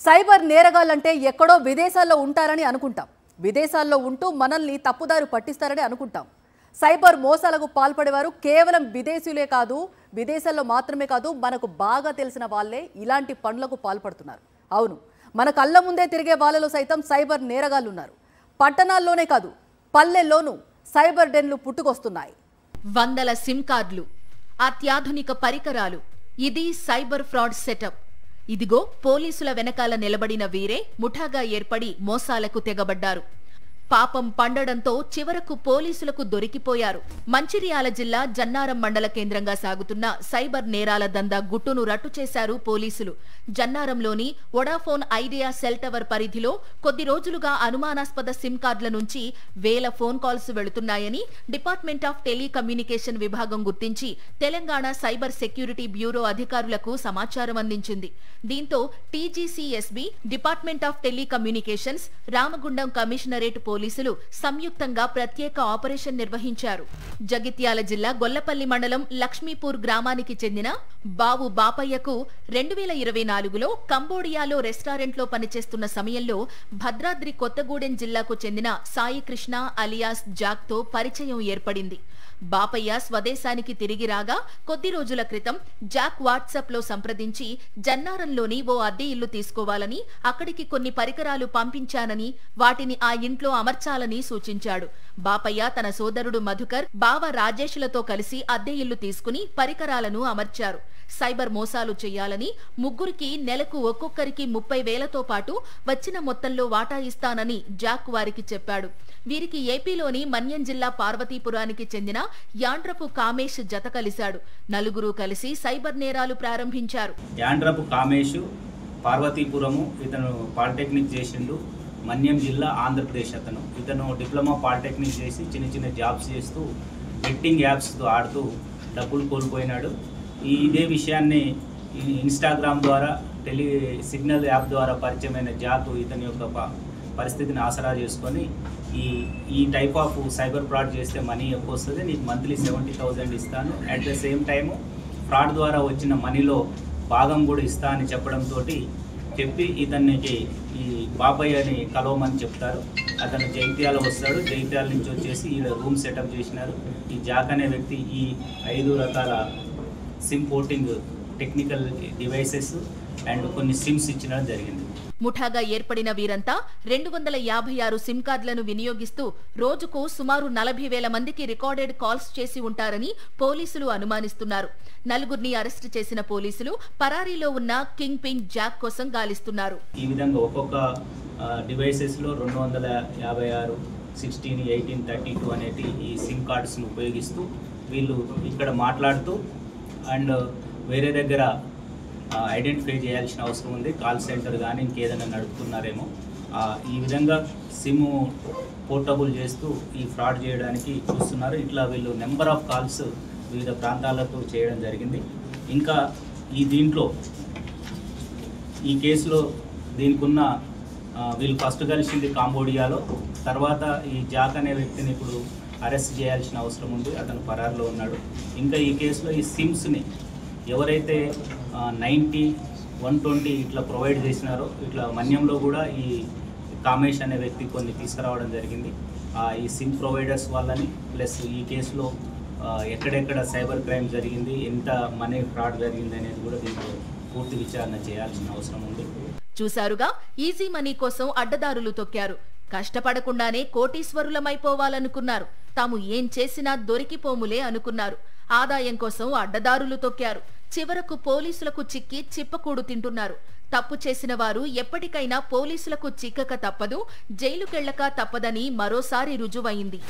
Cyber నేరగాళ్ళంటే ఎక్కడో విదేశాల్లో ఉంటారని అనుకుంటాం. విదేశాల్లో ఉంటూ మనల్ని తప్పుదారి పట్టిస్తారని అనుకుంటాం. సైబర్ మోసాలకు పాల్పడేవారు కేవలం విదేశీయులే కాదు, విదేశాల్లో మాత్రమే కాదు, మనకు బాగా తెలిసిన వాళ్ళే ఇలాంటి పనులకు పాల్పడుతున్నారు. అవును, మన కళ్ళ ముందే తిరిగే వాళ్ళలో సైతం సైబర్ నేరగాళ్ళు ఉన్నారు. పట్టణాల్లోనే కాదు, పల్లెల్లోనూ సైబర్ డెన్లు పుట్టుకొస్తున్నాయి. వందల సిమ్ కార్డులు, అత్యాధునిక పరికరాలు, ఇది సైబర్ ఫ్రాడ్ సెటప్. ఇదిగో పోలీసుల వెనకాల నిలబడిన వీరే ముఠాగా ఏర్పడి మోసాలకు తెగబడ్డారు. పాపం పండడంతో చివరకు పోలీసులకు దొరికిపోయారు. మంచిర్యాల జిల్లా జన్నారం మండల కేంద్రంగా సాగుతున్న సైబర్ నేరాల దందా గుట్టును రట్టు చేశారు పోలీసులు. జన్నారంలోని వొడాఫోన్ ఐడియా సెల్ టవర్ పరిధిలో కొద్ది రోజులుగా అనుమానాస్పద సిమ్ కార్డుల నుంచి వేల ఫోన్ కాల్స్ వెళుతున్నాయని డిపార్ట్మెంట్ ఆఫ్ టెలికమ్యూనికేషన్ విభాగం గుర్తించి తెలంగాణ సైబర్ సెక్యూరిటీ బ్యూరో అధికారులకు సమాచారం అందించింది. దీంతో టీజీసీఎస్బీ, department of telecommunications, Ramagundam commissionerate పోలీసులు సంయుక్తంగా ప్రత్యేక ఆపరేషన్ నిర్వహించారు. జగిత్యాల జిల్లా గొల్లపల్లి మండలం లక్ష్మీపూర్ గ్రామానికి చెందిన బావు బాపయ్యకు 2024లో కంబోడియాలో రెస్టారెంట్లో పనిచేస్తున్న సమయంలో భద్రాద్రి కొత్తగూడెం జిల్లాకు చెందిన సాయి కృష్ణ అలియాస్ జాక్తో పరిచయం ఏర్పడింది. బాపయ్య స్వదేశానికి తిరిగి రాగా కొద్ది రోజుల క్రితం జాక్ వాట్సాప్ లో సంప్రదించి జన్నారంలోని ఓ అద్దె ఇల్లు తీసుకోవాలని, అక్కడికి కొన్ని పరికరాలు పంపించానని, వాటిని ఆ ఇంట్లో అమర్చాలని సూచించాడు. బాపయ్య తన సోదరుడు మధుకర్, బావ రాజేష్లతో కలిసి అద్దె ఇల్లు తీసుకుని పరికరాలను అమర్చారు. సైబర్ మోసాలు చేయాలని ముగ్గురికి నెలకు ఒక్కొక్కరికి 30,000తో పాటు వచ్చిన మొత్తంలో వాటా ఇస్తానని జాక్ వారికి చెప్పాడు. వీరికి ఏపీలోని మన్యం జిల్లా పార్వతీపురానికి చెందిన యాండ్రపు కామేష్ జత కలిశాడు. నలుగురు కలిసి సైబర్ నేరాలు ప్రారంభించారు. యాండ్రపు కామేష్ పార్వతీపురము, ఇతను పాలిటెక్నిక్ చేసిండు. మన్యం జిల్లా ఆంధ్రప్రదేశ్. ఇతను డిప్లొమా పాలిటెక్నిక్ చేసి చిన్న చిన్న జాబ్స్ చేస్తూ బెట్టింగ్ యాప్స్తో ఆడుతూ డబ్బులు కోల్పోయినాడు. ఇదే విషయాన్ని ఇన్స్టాగ్రామ్ ద్వారా, సిగ్నల్ యాప్ ద్వారా పరిచయమైన జాక్ ఇతని యొక్క పరిస్థితిని ఆసరా చేసుకొని ఈ టైప్ ఆఫ్ సైబర్ ఫ్రాడ్ చేస్తే మనీ ఎక్కువ వస్తుంది, నీకు మంత్లీ 70,000 ఇస్తాను, at the same time fraud ద్వారా వచ్చిన మనీలో భాగం కూడా ఇస్తా అని చెప్పడంతో చెప్పి ఇతనికి ఈ బాపయ్యని కలవమని చెప్తారు. అతను జైత్యాల వస్తాడు. జైత్యాల నుంచి వచ్చేసి ఈ రూమ్ సెటప్ చేసినారు. ఈ జాక్ అనే వ్యక్తి ఈ 5 రకాల SIM porting technical devices and కొన్ని సిమ్స్ ఇచ్చడం జరిగింది. ముఠాగా ఏర్పడిన వీరంతా 256 సిమ్ కార్డులను వినియోగిస్తూ రోజుకు సుమారు 40,000 మందికి రికార్డెడ్ కాల్స్ చేసి ఉంటారని పోలీసులు అనుమానిస్తున్నారు. నలుగురిని అరెస్టు చేసిన పోలీసులు పరారీలో ఉన్న కింగ్ పిన్ జాక్ కోసం గాలిస్తున్నారు. ఈ విధంగా ఒక్కొక్క డివైసెస్ లో 256, 16, 18, 32 అనేటి ఈ సిమ్ కార్డ్స్ను ఉపయోగిస్తూ వీళ్ళు ఇక్కడ మాట్లాడుతూ అండ్ వేరే దగ్గర ఐడెంటిఫై చేయాల్సిన అవసరం ఉంది. కాల్ సెంటర్ కానీ ఇంకేదైనా నడుపుతున్నారేమో. ఈ విధంగా సిమ్ పోర్టబుల్ చేస్తూ ఈ ఫ్రాడ్ చేయడానికి చూస్తున్నారు. ఇట్లా వీళ్ళు నెంబర్ ఆఫ్ కాల్స్ వివిధ ప్రాంతాలకు చేయడం జరిగింది. ఇంకా దీంట్లో ఈ కేసులో దీనికున్న వీళ్ళు ఫస్ట్ కలిసింది కాంబోడియాలో. తర్వాత ఈ జాక్ అనే వ్యక్తిని ఇప్పుడు అరెస్ట్ చేయాల్సిన అవసరం ఉంది. అతను పరారులో ఉన్నాడు. ఇంకా ఈ కేసులో ఈ సిమ్స్ని ఎవరైతే 90, 120 ఇట్లా ప్రొవైడ్ చేసినారో, ఇట్లా మన్యంలో కూడా ఈ కామేష్ అనే వ్యక్తి కొన్ని తీసుకురావడం జరిగింది. ఈ సిమ్ ప్రొవైడర్స్ వాళ్ళని ప్లస్ ఈ కేసులో ఎక్కడెక్కడ సైబర్ క్రైమ్ జరిగింది, ఎంత మనీ ఫ్రాడ్ జరిగింది అనేది కూడా దీంట్లో పూర్తి విచారణ చేయాల్సిన అవసరం ఉంది. చూశారుగా, ఈజీ మనీ కోసం అడ్డదారులు తొక్కారు. కష్టపడకుండానే కోటీశ్వరులమైపోవాలనుకున్నారు. తాము ఏం చేసినా దొరికిపోములే అనుకున్నారు. ఆదాయం కోసం అడ్డదారులు తొక్కారు. చివరకు పోలీసులకు చిక్కి చిప్పకూడు తింటున్నారు. తప్పు చేసిన వారు ఎప్పటికైనా పోలీసులకు చిక్కక తప్పదు, జైలుకెళ్లక తప్పదని మరోసారి రుజువైంది.